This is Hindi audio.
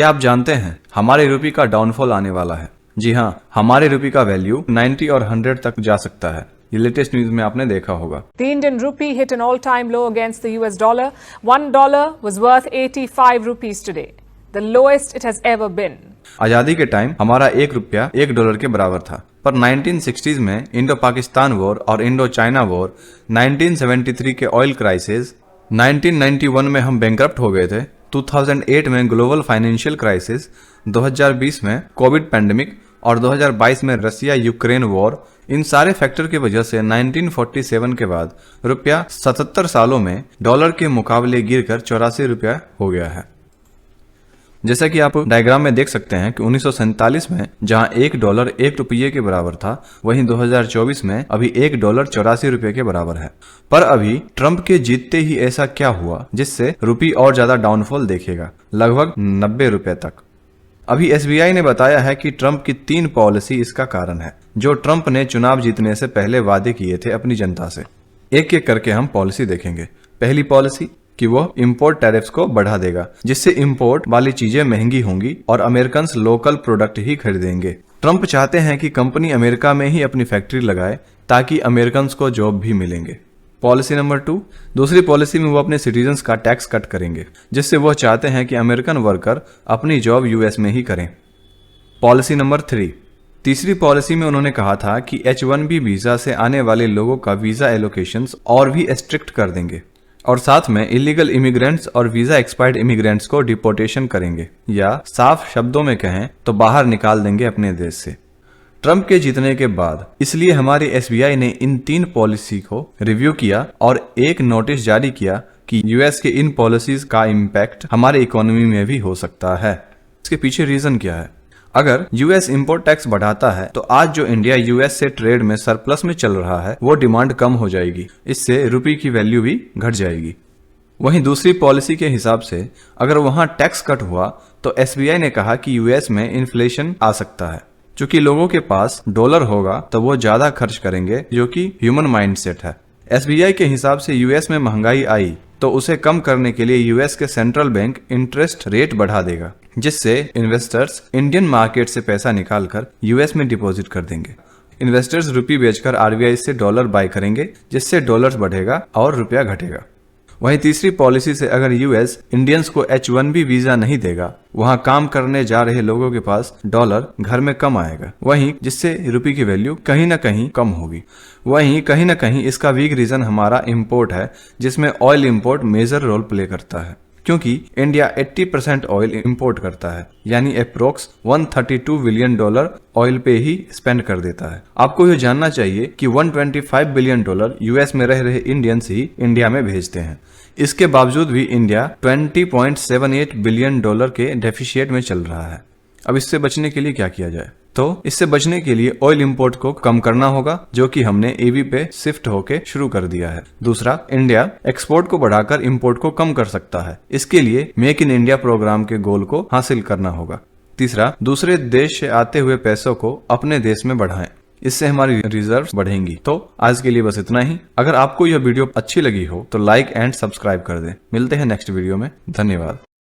क्या आप जानते हैं हमारे रुपये का डाउनफॉल आने वाला है? जी हाँ, हमारे रुपये का वैल्यू 90 और 100 तक जा सकता है। ये लेटेस्ट न्यूज में आपने देखा होगा। The Indian rupee hit an all-time low against the US dollar. $1 was worth 85 rupees today, the lowest it has ever been. आजादी के टाइम हमारा ₹1 $1 के बराबर था, पर 1960s में इंडो पाकिस्तान वॉर और इंडो चाइना वॉर, 1973 के ऑयल क्राइसिस, 1991 में हम बैंकरप्ट हो गए थे, 2008 में ग्लोबल फाइनेंशियल क्राइसिस, 2020 में कोविड पैंडेमिक और 2022 में रसिया यूक्रेन वॉर, इन सारे फैक्टर की वजह से 1947 के बाद रुपया 77 सालों में डॉलर के मुकाबले गिरकर ₹84 हो गया है। जैसा कि आप डायग्राम में देख सकते हैं कि 1947 में जहां $1 ₹1 के बराबर था, वहीं 2024 में अभी $1 ₹84 के बराबर है। पर अभी ट्रंप के जीतते ही ऐसा क्या हुआ जिससे रुपये और ज्यादा डाउनफॉल देखेगा, लगभग ₹90 तक। अभी SBI ने बताया है कि ट्रंप की 3 पॉलिसी इसका कारण है, जो ट्रंप ने चुनाव जीतने से पहले वादे किए थे अपनी जनता से। एक एक करके हम पॉलिसी देखेंगे। पहली पॉलिसी कि वो इंपोर्ट टैरिफ्स को बढ़ा देगा, जिससे इंपोर्ट वाली चीजें महंगी होंगी और अमेरिकन लोकल प्रोडक्ट ही खरीदेंगे। ट्रंप चाहते हैं कि कंपनी अमेरिका में ही अपनी फैक्ट्री लगाए ताकि अमेरिकन को जॉब भी मिलेंगे। पॉलिसी नंबर 2, दूसरी पॉलिसी में वो अपने सिटीजन्स का टैक्स कट करेंगे, जिससे वो चाहते हैं कि अमेरिकन वर्कर अपनी जॉब US में ही करें। पॉलिसी नंबर 3, तीसरी पॉलिसी में उन्होंने कहा था कि H1B वीजा से आने वाले लोगों का वीजा एलोकेशंस और भी स्ट्रिक्ट कर देंगे और साथ में इलीगल इमिग्रेंट्स और वीजा एक्सपायर्ड इमिग्रेंट्स को डिपोर्टेशन करेंगे, या साफ शब्दों में कहें तो बाहर निकाल देंगे अपने देश से। ट्रंप के जीतने के बाद इसलिए हमारी SBI ने इन 3 पॉलिसी को रिव्यू किया और एक नोटिस जारी किया कि US के इन पॉलिसीज का इम्पैक्ट हमारे इकोनॉमी में भी हो सकता है। इसके पीछे रीजन क्या है? अगर US इंपोर्ट टैक्स बढ़ाता है तो आज जो इंडिया US से ट्रेड में सरप्लस में चल रहा है, वो डिमांड कम हो जाएगी, इससे रुपये की वैल्यू भी घट जाएगी। वहीं दूसरी पॉलिसी के हिसाब से अगर वहां टैक्स कट हुआ तो SBI ने कहा कि US में इन्फ्लेशन आ सकता है। चूंकि लोगों के पास डॉलर होगा तो वो ज्यादा खर्च करेंगे, जो कि ह्यूमन माइंडसेट है। SBI के हिसाब से US में महंगाई आई तो उसे कम करने के लिए US के सेंट्रल बैंक इंटरेस्ट रेट बढ़ा देगा, जिससे इन्वेस्टर्स इंडियन मार्केट से पैसा निकालकर US में डिपॉजिट कर देंगे। इन्वेस्टर्स रुपये बेचकर RBI से डॉलर बाय करेंगे, जिससे डॉलर बढ़ेगा और रुपया घटेगा। वहीं तीसरी पॉलिसी से अगर US इंडियंस को H1B वीजा नहीं देगा, वहां काम करने जा रहे लोगों के पास डॉलर घर में कम आएगा, वहीं जिससे रुपये की वैल्यू कहीं ना कहीं कम होगी। वहीं कहीं ना कहीं इसका वीक रीजन हमारा इंपोर्ट है, जिसमें oil import major role play करता है, क्योंकि इंडिया 80% ऑयल इंपोर्ट करता है, यानी अप्रोक्स $132 बिलियन ऑयल पे ही स्पेंड कर देता है। आपको यह जानना चाहिए कि $125 बिलियन US में रह रहे इंडियंस ही इंडिया में भेजते हैं। इसके बावजूद भी इंडिया $20.78 बिलियन के डेफिशिएट में चल रहा है। अब इससे बचने के लिए क्या किया जाए? तो इससे बचने के लिए ऑयल इंपोर्ट को कम करना होगा, जो कि हमने AV पे शिफ्ट होके शुरू कर दिया है। दूसरा, इंडिया एक्सपोर्ट को बढ़ाकर इंपोर्ट को कम कर सकता है। इसके लिए मेक इन इंडिया प्रोग्राम के गोल को हासिल करना होगा। तीसरा, दूसरे देश से आते हुए पैसों को अपने देश में बढ़ाएं, इससे हमारी रिजर्व्स बढ़ेंगी। तो आज के लिए बस इतना ही। अगर आपको यह वीडियो अच्छी लगी हो तो लाइक एंड सब्सक्राइब कर दें। मिलते हैं नेक्स्ट वीडियो में। धन्यवाद।